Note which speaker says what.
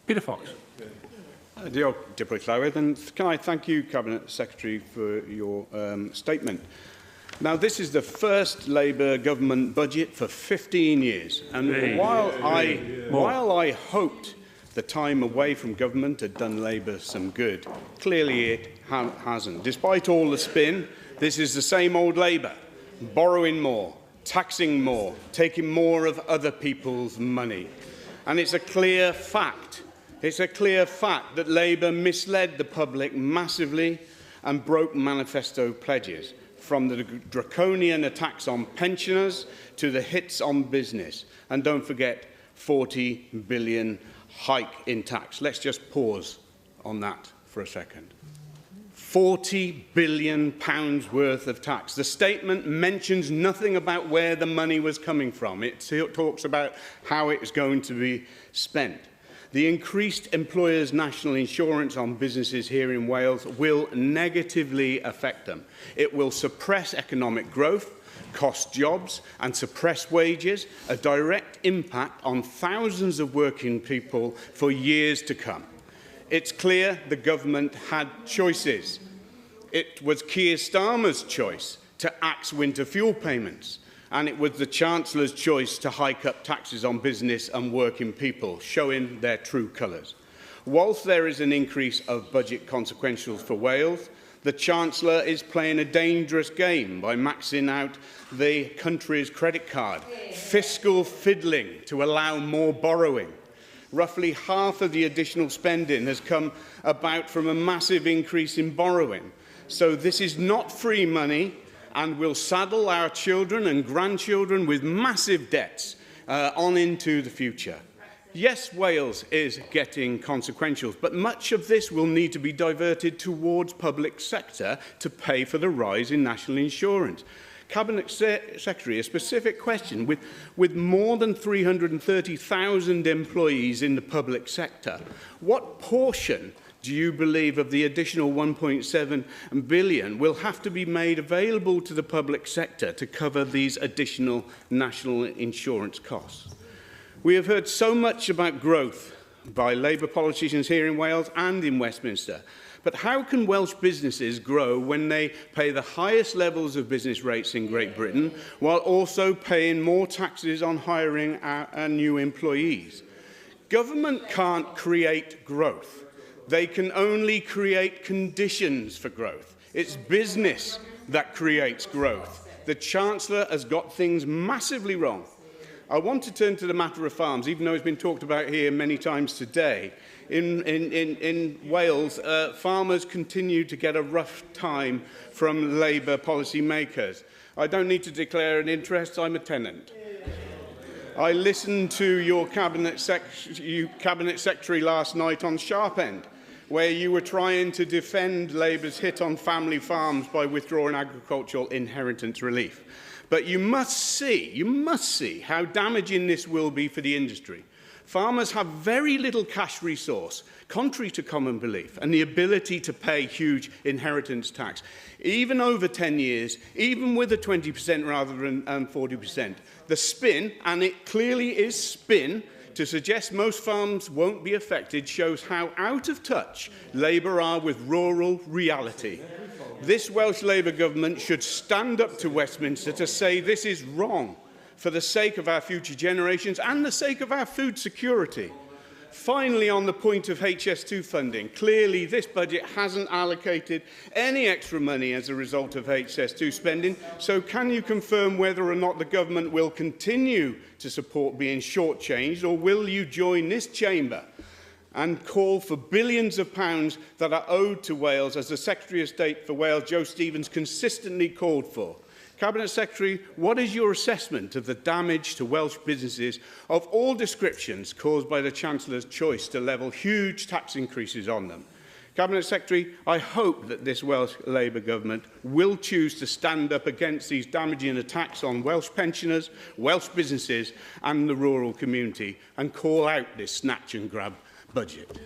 Speaker 1: Peter Fox.
Speaker 2: Diolch, Deputy Llywedd, and can I thank you, Cabinet Secretary, for your statement. Now, this is the first Labour government budget for 15 years, and while I hoped the time away from government had done Labour some good, clearly it hasn't. Despite all the spin, this is the same old Labour, borrowing more, taxing more, taking more of other people's money. And it's a clear fact. It's a clear fact that Labour misled the public massively and broke manifesto pledges, from the draconian attacks on pensioners to the hits on business. And don't forget, 40 billion hike in tax. Let's just pause on that for a second. £40 billion worth of tax. The statement mentions nothing about where the money was coming from. It talks about how it is going to be spent. The increased employers' national insurance on businesses here in Wales will negatively affect them. It will suppress economic growth, cost jobs and suppress wages, a direct impact on thousands of working people for years to come. It's clear the government had choices. It was Keir Starmer's choice to axe winter fuel payments, and it was the Chancellor's choice to hike up taxes on business and working people, showing their true colours. Whilst there is an increase of budget consequentials for Wales, the Chancellor is playing a dangerous game by maxing out the country's credit card, fiscal fiddling to allow more borrowing. Roughly half of the additional spending has come about from a massive increase in borrowing. So this is not free money and will saddle our children and grandchildren with massive debts on into the future. Yes, Wales is getting consequentials, but much of this will need to be diverted towards public sector to pay for the rise in national insurance. Cabinet Secretary, a specific question. With more than 330,000 employees in the public sector, what portion do you believe of the additional 1.7 billion will have to be made available to the public sector to cover these additional national insurance costs? We have heard so much about growth by Labour politicians here in Wales and in Westminster. But how can Welsh businesses grow when they pay the highest levels of business rates in Great Britain while also paying more taxes on hiring new employees? Government can't create growth. They can only create conditions for growth. It's business that creates growth. The Chancellor has got things massively wrong. I want to turn to the matter of farms, even though it's been talked about here many times today. In Wales, farmers continue to get a rough time from Labour policy makers. I don't need to declare an interest, I'm a tenant. I listened to your Cabinet Secretary last night on Sharp End, where you were trying to defend Labour's hit on family farms by withdrawing agricultural inheritance relief. But you must see how damaging this will be for the industry. Farmers have very little cash resource, contrary to common belief, and the ability to pay huge inheritance tax. Even over 10 years, even with a 20% rather than 40%. The spin, and it clearly is spin, to suggest most farms won't be affected shows how out of touch Labour are with rural reality. This Welsh Labour government should stand up to Westminster to say this is wrong for the sake of our future generations and the sake of our food security. Finally, on the point of HS2 funding, clearly this budget hasn't allocated any extra money as a result of HS2 spending, so can you confirm whether or not the government will continue to support being shortchanged, or will you join this chamber and call for billions of pounds that are owed to Wales, as the Secretary of State for Wales, Joe Stevens, consistently called for? Cabinet Secretary, what is your assessment of the damage to Welsh businesses of all descriptions caused by the Chancellor's choice to level huge tax increases on them? Cabinet Secretary, I hope that this Welsh Labour government will choose to stand up against these damaging attacks on Welsh pensioners, Welsh businesses and the rural community and call out this snatch and grab budget.